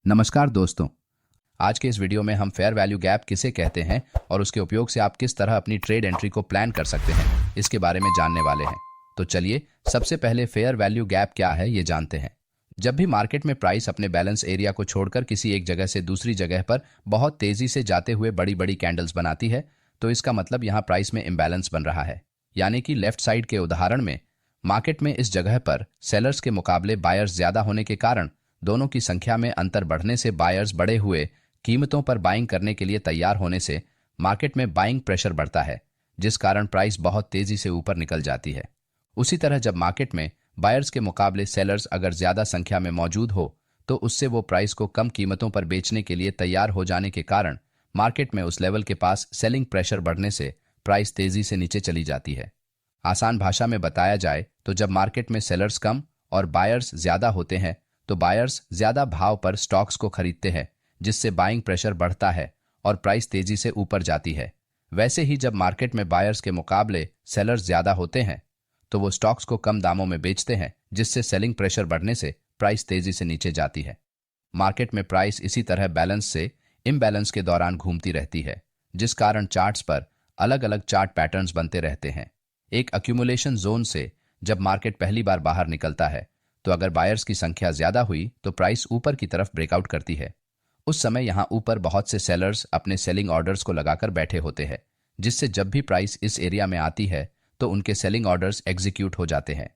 नमस्कार दोस्तों। आज के इस वीडियो में हम फेयर वैल्यू गैप किसे कहते हैं और उसके उपयोग से आप किस तरह अपनी ट्रेड एंट्री को प्लान कर सकते हैं, इसके बारे में जानने वाले हैं। तो चलिए सबसे पहले फेयर वैल्यू गैप क्या है ये जानते हैं। जब भी मार्केट में प्राइस अपने बैलेंस एरिया को छोड़कर किसी एक जगह से दूसरी जगह पर बहुत तेजी से जाते हुए बड़ी बड़ी कैंडल्स बनाती है, तो इसका मतलब यहाँ प्राइस में इम्बैलेंस बन रहा है। यानी कि लेफ्ट साइड के उदाहरण में मार्केट में इस जगह पर सेलर्स के मुकाबले बायर्स ज्यादा होने के कारण दोनों की संख्या में अंतर बढ़ने से बायर्स बढ़े हुए कीमतों पर बाइंग करने के लिए तैयार होने से मार्केट में बाइंग प्रेशर बढ़ता है, जिस कारण प्राइस बहुत तेजी से ऊपर निकल जाती है। उसी तरह जब मार्केट में बायर्स के मुकाबले सेलर्स अगर ज्यादा संख्या में मौजूद हो तो उससे वो प्राइस को कम कीमतों पर बेचने के लिए तैयार हो जाने के कारण मार्केट में उस लेवल के पास सेलिंग प्रेशर बढ़ने से प्राइस तेजी से नीचे चली जाती है। आसान भाषा में बताया जाए तो जब मार्केट में सेलर्स कम और बायर्स ज्यादा होते हैं तो बायर्स ज्यादा भाव पर स्टॉक्स को खरीदते हैं, जिससे बाइंग प्रेशर बढ़ता है और प्राइस तेजी से ऊपर जाती है। वैसे ही जब मार्केट में बायर्स के मुकाबले सेलर्स ज्यादा होते हैं तो वो स्टॉक्स को कम दामों में बेचते हैं, जिससे सेलिंग प्रेशर बढ़ने से प्राइस तेजी से नीचे जाती है। मार्केट में प्राइस इसी तरह बैलेंस से इम्बैलेंस के दौरान घूमती रहती है, जिस कारण चार्ट्स पर अलग अलग चार्ट पैटर्न्स बनते रहते हैं। एक अक्यूमुलेशन जोन से जब मार्केट पहली बार बाहर निकलता है तो अगर बायर्स की संख्या ज्यादा हुई तो प्राइस ऊपर की तरफ ब्रेकआउट करती है। उस समय यहां ऊपर बहुत से सेलर्स अपने सेलिंग ऑर्डर्स को लगाकर बैठे होते हैं, जिससे जब भी प्राइस इस एरिया में आती है तो उनके सेलिंग ऑर्डर्स एग्जीक्यूट हो जाते हैं।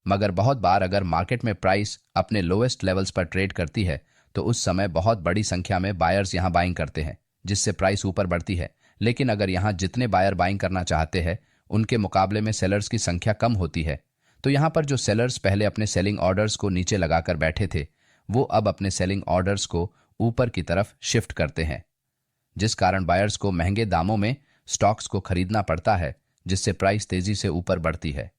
मगर बहुत बार अगर मार्केट में प्राइस अपने लोएस्ट लेवल्स पर ट्रेड करती है तो उस समय बहुत बड़ी संख्या में बायर्स यहां बाइंग करते हैं, जिससे प्राइस ऊपर बढ़ती है। लेकिन अगर यहां जितने बायर बाइंग करना चाहते हैं उनके मुकाबले में सेलर्स की संख्या कम होती है, तो यहां पर जो सेलर्स पहले अपने सेलिंग ऑर्डर्स को नीचे लगाकर बैठे थे वो अब अपने सेलिंग ऑर्डर्स को ऊपर की तरफ शिफ्ट करते हैं, जिस कारण बायर्स को महंगे दामों में स्टॉक्स को खरीदना पड़ता है, जिससे प्राइस तेजी से ऊपर बढ़ती है।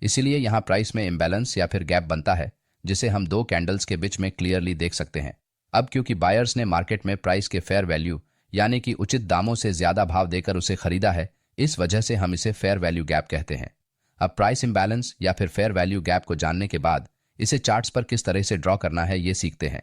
इसीलिए यहां प्राइस में इम्बैलेंस या फिर गैप बनता है, जिसे हम दो कैंडल्स के बीच में क्लियरली देख सकते हैं। अब क्योंकि बायर्स ने मार्केट में प्राइस के फेयर वैल्यू यानी कि उचित दामों से ज्यादा भाव देकर उसे खरीदा है, इस वजह से हम इसे फेयर वैल्यू गैप कहते हैं। अब प्राइस इम्बैलेंस या फिर फेयर वैल्यू गैप को जानने के बाद इसे चार्ट्स पर किस तरह से ड्रॉ करना है ये सीखते हैं।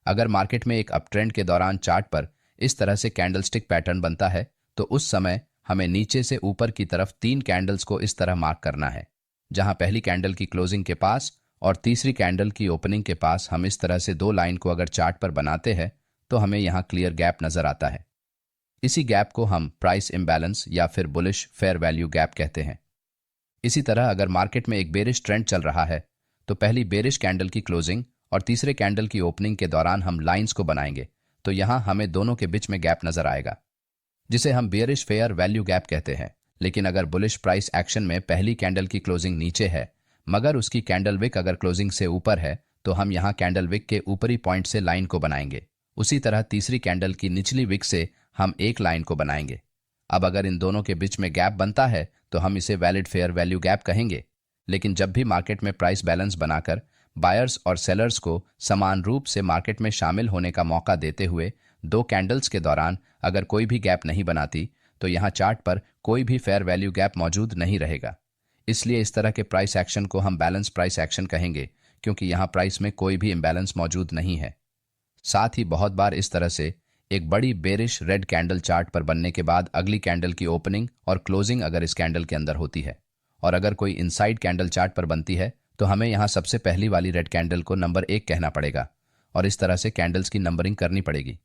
अगर मार्केट में एक अप ट्रेंड के दौरान चार्ट पर इस तरह से कैंडलस्टिक पैटर्न बनता है तो उस समय हमें नीचे से ऊपर की तरफ 3 कैंडल्स को इस तरह मार्क करना है, जहां पहली कैंडल की क्लोजिंग के पास और तीसरी कैंडल की ओपनिंग के पास हम इस तरह से 2 लाइन को अगर चार्ट पर बनाते हैं तो हमें यहाँ क्लियर गैप नजर आता है। इसी गैप को हम प्राइस इम्बैलेंस या फिर बुलिश फेयर वैल्यू गैप कहते हैं। इसी तरह अगर मार्केट में एक बेरिश ट्रेंड चल रहा है तो पहली बेरिश कैंडल की क्लोजिंग और तीसरे कैंडल की ओपनिंग के दौरान हम लाइंस को बनाएंगे, तो यहां हमें दोनों के बीच में गैप नजर आएगा, जिसे हम बेरिश फेयर वैल्यू गैप कहते हैं। लेकिन अगर बुलिश प्राइस एक्शन में पहली कैंडल की क्लोजिंग नीचे है मगर उसकी कैंडल विक अगर क्लोजिंग से ऊपर है तो हम यहाँ कैंडल विक के ऊपरी पॉइंट से लाइन को बनाएंगे। उसी तरह तीसरी कैंडल की निचली विक से हम एक लाइन को बनाएंगे। अब अगर इन दोनों के बीच में गैप बनता है तो हम इसे वैलिड फेयर वैल्यू गैप कहेंगे। लेकिन जब भी मार्केट में प्राइस बैलेंस बनाकर बायर्स और सेलर्स को समान रूप से मार्केट में शामिल होने का मौका देते हुए 2 कैंडल्स के दौरान अगर कोई भी गैप नहीं बनाती तो यहाँ चार्ट पर कोई भी फेयर वैल्यू गैप मौजूद नहीं रहेगा। इसलिए इस तरह के प्राइस एक्शन को हम बैलेंस प्राइस एक्शन कहेंगे, क्योंकि यहाँ प्राइस में कोई भी इम्बैलेंस मौजूद नहीं है। साथ ही बहुत बार इस तरह से एक बड़ी बेरिश रेड कैंडल चार्ट पर बनने के बाद अगली कैंडल की ओपनिंग और क्लोजिंग अगर इस कैंडल के अंदर होती है और अगर कोई इनसाइड कैंडल चार्ट पर बनती है तो हमें यहाँ सबसे पहली वाली रेड कैंडल को नंबर 1 कहना पड़ेगा और इस तरह से कैंडल्स की नंबरिंग करनी पड़ेगी।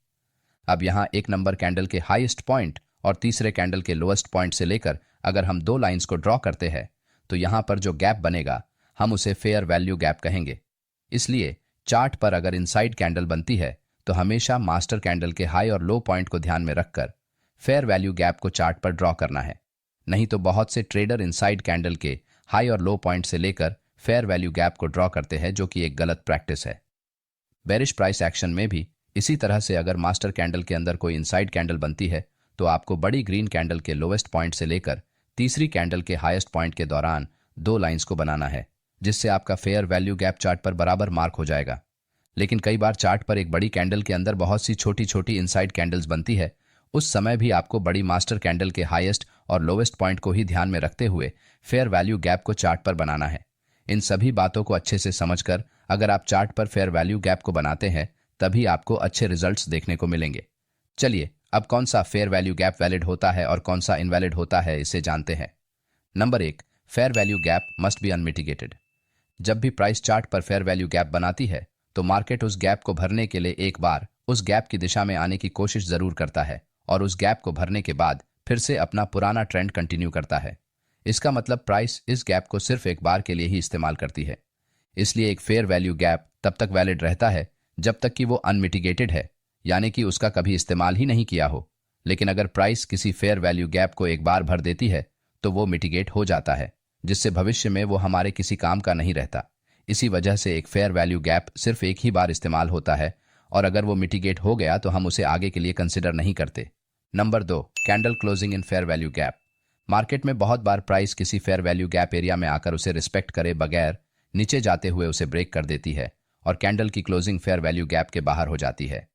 अब यहाँ 1 नंबर कैंडल के हाईएस्ट पॉइंट और तीसरे कैंडल के लोएस्ट पॉइंट से लेकर अगर हम 2 लाइन्स को ड्रॉ करते हैं तो यहाँ पर जो गैप बनेगा हम उसे फेयर वैल्यू गैप कहेंगे। इसलिए चार्ट पर अगर इनसाइड कैंडल बनती है तो हमेशा मास्टर कैंडल के हाई और लो पॉइंट को ध्यान में रखकर फेयर वैल्यू गैप को चार्ट पर ड्रॉ करना है। नहीं तो बहुत से ट्रेडर इनसाइड कैंडल के हाई और लो पॉइंट से लेकर फेयर वैल्यू गैप को ड्रॉ करते हैं, जो कि एक गलत प्रैक्टिस है। बेरिश प्राइस एक्शन में भी इसी तरह से अगर मास्टर कैंडल के अंदर कोई इनसाइड कैंडल बनती है तो आपको बड़ी ग्रीन कैंडल के लोवेस्ट पॉइंट से लेकर तीसरी कैंडल के हाईएस्ट पॉइंट के दौरान 2 लाइंस को बनाना है, जिससे आपका फेयर वैल्यू गैप चार्ट पर बराबर मार्क हो जाएगा। लेकिन कई बार चार्ट पर एक बड़ी कैंडल के अंदर बहुत सी छोटी छोटी इनसाइड कैंडल्स बनती है, उस समय भी आपको बड़ी मास्टर कैंडल के हाईएस्ट और लोवेस्ट पॉइंट को ही ध्यान में रखते हुए फेयर वैल्यू गैप को चार्ट पर बनाना है। इन सभी बातों को अच्छे से समझकर अगर आप चार्ट पर फेयर वैल्यू गैप को बनाते हैं तभी आपको अच्छे रिजल्ट्स देखने को मिलेंगे। चलिए अब कौन सा फेयर वैल्यू गैप वैलिड होता है और कौन सा इनवैलिड होता है इसे जानते हैं। Number 1, fair value gap must be unmitigated. जब भी प्राइस चार्ट पर फेयर वैल्यू गैप बनाती है तो मार्केट उस गैप को भरने के लिए एक बार उस गैप की दिशा में आने की कोशिश जरूर करता है और उस गैप को भरने के बाद फिर से अपना पुराना ट्रेंड कंटिन्यू करता है। इसका मतलब प्राइस इस गैप को सिर्फ एक बार के लिए ही इस्तेमाल करती है। इसलिए एक फेयर वैल्यू गैप तब तक वैलिड रहता है जब तक कि वो अनमिटिगेटेड है, यानी कि उसका कभी इस्तेमाल ही नहीं किया हो। लेकिन अगर प्राइस किसी फेयर वैल्यू गैप को एक बार भर देती है तो वो मिटिगेट हो जाता है, जिससे भविष्य में वो हमारे किसी काम का नहीं रहता। इसी वजह से एक फेयर वैल्यू गैप सिर्फ एक ही बार इस्तेमाल होता है और अगर वो मिटिगेट हो गया तो हम उसे आगे के लिए कंसिडर नहीं करते। Number 2, candle closing in fair value gap. Market में बहुत बार प्राइस किसी फेयर वैल्यू गैप एरिया में आकर उसे रिस्पेक्ट करे बगैर नीचे जाते हुए उसे ब्रेक कर देती है और कैंडल की क्लोजिंग फेयर वैल्यू गैप के बाहर हो जाती है।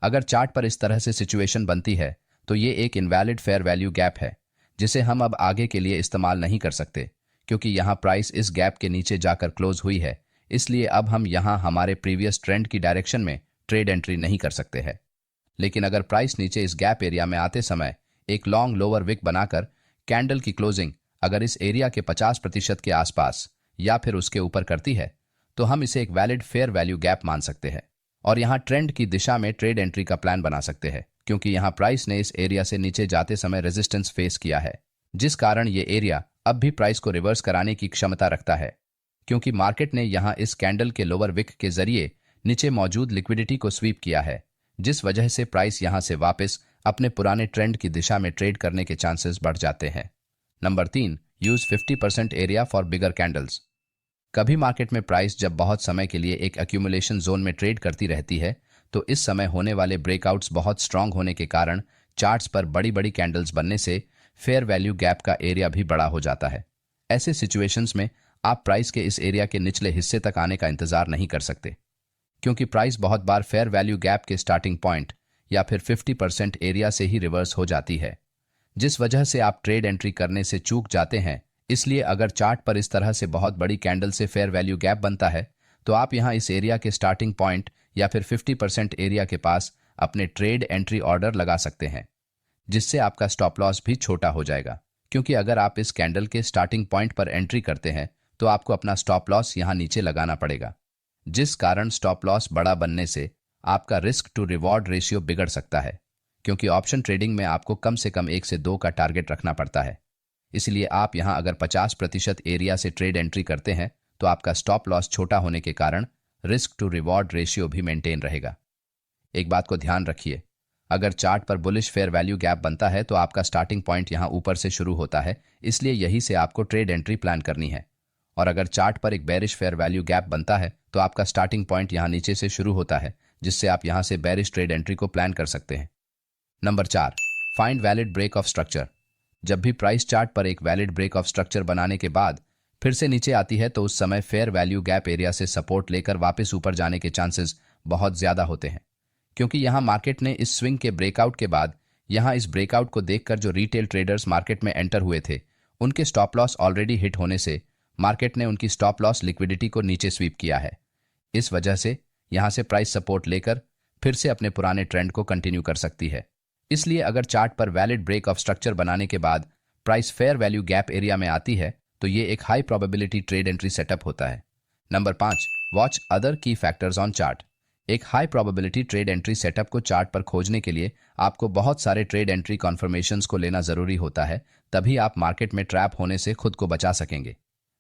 अगर चार्ट पर इस तरह से सिचुएशन बनती है तो ये एक इनवैलिड फेयर वैल्यू गैप है जिसे हम अब आगे के लिए इस्तेमाल नहीं कर सकते, क्योंकि यहाँ प्राइस इस गैप के नीचे जाकर क्लोज हुई है। इसलिए अब हम यहाँ हमारे प्रीवियस ट्रेंड की डायरेक्शन में ट्रेड एंट्री नहीं कर सकते हैं। लेकिन अगर प्राइस नीचे इस गैप एरिया में आते समय एक लॉन्ग लोअर विक बनाकर कैंडल की क्लोजिंग अगर इस एरिया के 50% के आसपास या फिर उसके ऊपर करती है तो हम इसे एक वैलिड फेयर वैल्यू गैप मान सकते हैं और यहाँ ट्रेंड की दिशा में ट्रेड एंट्री का प्लान बना सकते हैं, क्योंकि यहाँ प्राइस ने इस एरिया से नीचे जाते समय रेजिस्टेंस फेस किया है, जिस कारण ये एरिया अब भी प्राइस को रिवर्स कराने की क्षमता रखता है, क्योंकि मार्केट ने यहाँ इस कैंडल के लोअर विक के जरिए नीचे मौजूद लिक्विडिटी को स्वीप किया है, जिस वजह से प्राइस यहाँ से वापस अपने पुराने ट्रेंड की दिशा में ट्रेड करने के चांसेस बढ़ जाते हैं। Number 3, use 50% area for bigger candles. कभी मार्केट में प्राइस जब बहुत समय के लिए एक एक्यूमुलेशन जोन में ट्रेड करती रहती है तो इस समय होने वाले ब्रेकआउट्स बहुत स्ट्रांग होने के कारण चार्ट्स पर बड़ी बड़ी कैंडल्स बनने से फेयर वैल्यू गैप का एरिया भी बड़ा हो जाता है। ऐसे सिचुएशंस में आप प्राइस के इस एरिया के निचले हिस्से तक आने का इंतजार नहीं कर सकते, क्योंकि प्राइस बहुत बार फेयर वैल्यू गैप के स्टार्टिंग पॉइंट या फिर 50% एरिया से ही रिवर्स हो जाती है, जिस वजह से आप ट्रेड एंट्री करने से चूक जाते हैं। इसलिए अगर चार्ट पर इस तरह से बहुत बड़ी कैंडल से फेयर वैल्यू गैप बनता है तो आप यहां इस एरिया के स्टार्टिंग पॉइंट या फिर 50% एरिया के पास अपने ट्रेड एंट्री ऑर्डर लगा सकते हैं, जिससे आपका स्टॉप लॉस भी छोटा हो जाएगा, क्योंकि अगर आप इस कैंडल के स्टार्टिंग पॉइंट पर एंट्री करते हैं तो आपको अपना स्टॉप लॉस यहां नीचे लगाना पड़ेगा, जिस कारण स्टॉप लॉस बड़ा बनने से आपका रिस्क टू रिवॉर्ड रेशियो बिगड़ सकता है, क्योंकि ऑप्शन ट्रेडिंग में आपको कम से कम 1 से 2 का टारगेट रखना पड़ता है। इसलिए आप यहां अगर 50% एरिया से ट्रेड एंट्री करते हैं तो आपका स्टॉप लॉस छोटा होने के कारण रिस्क टू रिवॉर्ड रेशियो भी मेंटेन रहेगा। एक बात को ध्यान रखिए, अगर चार्ट पर बुलिश फेयर वैल्यू गैप बनता है तो आपका स्टार्टिंग पॉइंट यहां ऊपर से शुरू होता है, इसलिए यही से आपको ट्रेड एंट्री प्लान करनी है। और अगर चार्ट पर एक बेरिश फेयर वैल्यू गैप बनता है तो आपका स्टार्टिंग पॉइंट यहां नीचे से शुरू होता है, जिससे आप यहां से बेरिश ट्रेड एंट्री को प्लान कर सकते हैं। Number 4, find valid break of structure. जब भी प्राइस चार्ट पर एक वैलिड ब्रेक ऑफ स्ट्रक्चर बनाने के बाद फिर से नीचे आती है तो उस समय फेयर वैल्यू गैप एरिया से सपोर्ट लेकर वापस ऊपर जाने के चांसेस बहुत ज्यादा होते हैं, क्योंकि यहां मार्केट ने इस स्विंग के ब्रेकआउट के बाद यहां इस ब्रेकआउट को देखकर जो रिटेल ट्रेडर्स मार्केट में एंटर हुए थे उनके स्टॉप लॉस ऑलरेडी हिट होने से मार्केट ने उनकी स्टॉप लॉस लिक्विडिटी को नीचे स्वीप किया है। इस वजह से यहां से प्राइस सपोर्ट लेकर फिर से अपने पुराने ट्रेंड को कंटिन्यू कर सकती है। इसलिए अगर चार्ट पर वैलिड ब्रेक ऑफ स्ट्रक्चर बनाने के बाद price fair value gap area में आती है तो ये एक high probability trade entry setup होता है। नंबर 5, वॉच अदर की फैक्टर्स ऑन चार्ट। एक high probability trade entry setup को चार्ट पर खोजने के लिए आपको बहुत सारे ट्रेड एंट्री कॉन्फर्मेशंस को लेना जरूरी होता है, तभी आप मार्केट में ट्रैप होने से खुद को बचा सकेंगे।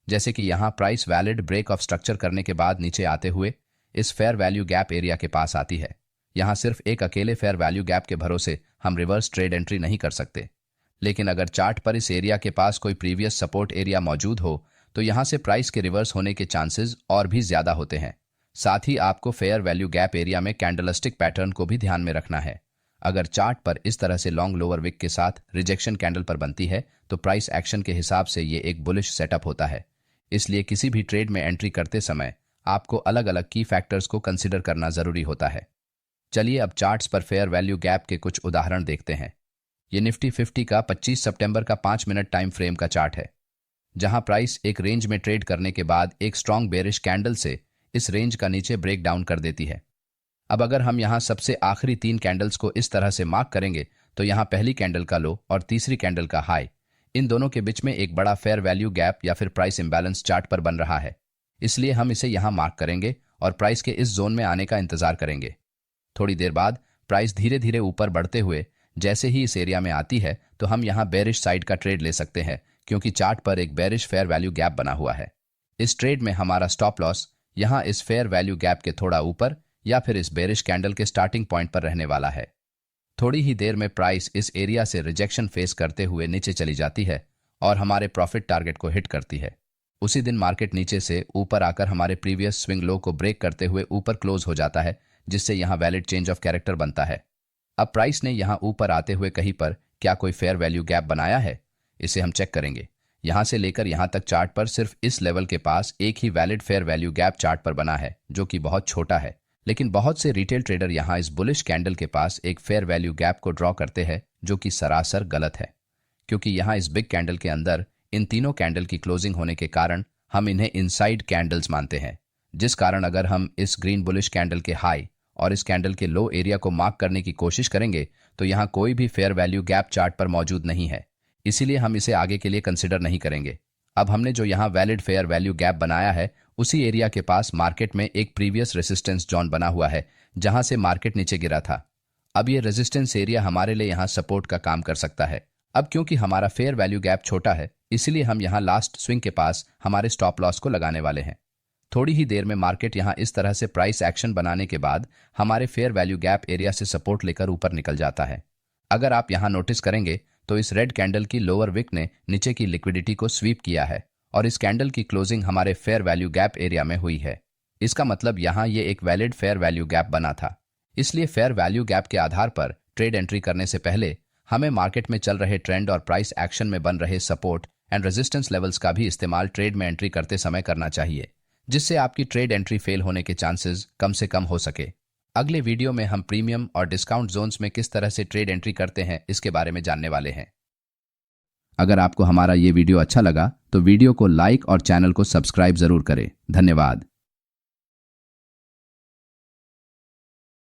जैसे कि यहाँ price valid break of structure करने के बाद नीचे आते हुए इस फेयर वैल्यू गैप एरिया के पास आती है। यहाँ सिर्फ एक अकेले फेयर वैल्यू गैप के भरोसे हम रिवर्स ट्रेड एंट्री नहीं कर सकते, लेकिन अगर चार्ट पर इस एरिया के पास कोई प्रीवियस सपोर्ट एरिया मौजूद हो तो यहाँ से प्राइस के रिवर्स होने के चांसेस और भी ज्यादा होते हैं। साथ ही आपको फेयर वैल्यू गैप एरिया में कैंडलस्टिक पैटर्न को भी ध्यान में रखना है। अगर चार्ट पर इस तरह से लॉन्ग लोअर विक के साथ रिजेक्शन कैंडल पर बनती है तो प्राइस एक्शन के हिसाब से ये एक बुलिश सेटअप होता है। इसलिए किसी भी ट्रेड में एंट्री करते समय आपको अलग अलग की फैक्टर्स को कंसिडर करना जरूरी होता है। चलिए अब चार्ट्स पर फेयर वैल्यू गैप के कुछ उदाहरण देखते हैं। ये निफ्टी 50 का 25 सितंबर का 5 मिनट टाइम फ्रेम का चार्ट है, जहां प्राइस एक रेंज में ट्रेड करने के बाद एक स्ट्रॉन्ग बेरिश कैंडल से इस रेंज का नीचे ब्रेक डाउन कर देती है। अब अगर हम यहाँ सबसे आखिरी 3 कैंडल्स को इस तरह से मार्क करेंगे तो यहाँ पहली कैंडल का लो और तीसरी कैंडल का हाई, इन दोनों के बीच में एक बड़ा फेयर वैल्यू गैप या फिर प्राइस इंबैलेंस चार्ट पर बन रहा है। इसलिए हम इसे यहाँ मार्क करेंगे और प्राइस के इस जोन में आने का इंतजार करेंगे। थोड़ी देर बाद प्राइस धीरे धीरे ऊपर बढ़ते हुए जैसे ही इस एरिया में आती है तो हम यहाँ बेरिश साइड का ट्रेड ले सकते हैं, क्योंकि चार्ट पर एक बेरिश फेयर वैल्यू गैप बना हुआ है। इस ट्रेड में हमारा स्टॉप लॉस यहाँ इस फेयर वैल्यू गैप के थोड़ा ऊपर या फिर इस बेरिश कैंडल के स्टार्टिंग पॉइंट पर रहने वाला है। थोड़ी ही देर में प्राइस इस एरिया से रिजेक्शन फेस करते हुए नीचे चली जाती है और हमारे प्रॉफिट टारगेट को हिट करती है। उसी दिन मार्केट नीचे से ऊपर आकर हमारे प्रीवियस स्विंग लो को ब्रेक करते हुए ऊपर क्लोज हो जाता है, जिससे यहाँ वैलिड चेंज ऑफ कैरेक्टर बनता है। अब प्राइस ने यहाँ ऊपर आते हुए कहीं पर क्या कोई फेयर वैल्यू गैप बनाया है, इसे हम चेक करेंगे। यहाँ से लेकर यहाँ तक चार्ट पर सिर्फ इस लेवल के पास एक ही valid fair value gap chart पर बना है, जो कि बहुत छोटा है। लेकिन बहुत से रिटेल ट्रेडर यहाँ इस बुलिश कैंडल के पास एक फेयर वैल्यू गैप को ड्रॉ करते हैं, जो कि सरासर गलत है, क्योंकि यहाँ इस बिग कैंडल के अंदर इन तीनों कैंडल की क्लोजिंग होने के कारण हम इन्हें इनसाइड कैंडल्स मानते हैं, जिस कारण अगर हम इस ग्रीन बुलिश कैंडल के हाई और इस कैंडल के लो एरिया को मार्क करने की कोशिश करेंगे तो यहाँ कोई भी फेयर वैल्यू गैप चार्ट पर मौजूद नहीं है, इसीलिए हम इसे आगे के लिए कंसिडर नहीं करेंगे। अब हमने जो यहाँ वैलिड फेयर वैल्यू गैप बनाया है उसी एरिया के पास मार्केट में एक प्रीवियस रेजिस्टेंस जोन बना हुआ है, जहां से मार्केट नीचे गिरा था। अब ये रेजिस्टेंस एरिया हमारे लिए यहाँ सपोर्ट का काम कर सकता है। अब क्योंकि हमारा फेयर वैल्यू गैप छोटा है, इसलिए हम यहाँ लास्ट स्विंग के पास हमारे स्टॉप लॉस को लगाने वाले हैं। थोड़ी ही देर में मार्केट यहाँ इस तरह से प्राइस एक्शन बनाने के बाद हमारे फेयर वैल्यू गैप एरिया से सपोर्ट लेकर ऊपर निकल जाता है। अगर आप यहाँ नोटिस करेंगे तो इस रेड कैंडल की लोअर विक ने नीचे की लिक्विडिटी को स्वीप किया है और इस कैंडल की क्लोजिंग हमारे फेयर वैल्यू गैप एरिया में हुई है। इसका मतलब यहाँ ये एक वैलिड फेयर वैल्यू गैप बना था। इसलिए फेयर वैल्यू गैप के आधार पर ट्रेड एंट्री करने से पहले हमें मार्केट में चल रहे ट्रेंड और प्राइस एक्शन में बन रहे सपोर्ट एंड रेजिस्टेंस लेवल्स का भी इस्तेमाल ट्रेड में एंट्री करते समय करना चाहिए, जिससे आपकी ट्रेड एंट्री फेल होने के चांसेस कम से कम हो सके। अगले वीडियो में हम प्रीमियम और डिस्काउंट जोन्स में किस तरह से ट्रेड एंट्री करते हैं इसके बारे में जानने वाले हैं। अगर आपको हमारा ये वीडियो अच्छा लगा तो वीडियो को लाइक और चैनल को सब्सक्राइब जरूर करें। धन्यवाद।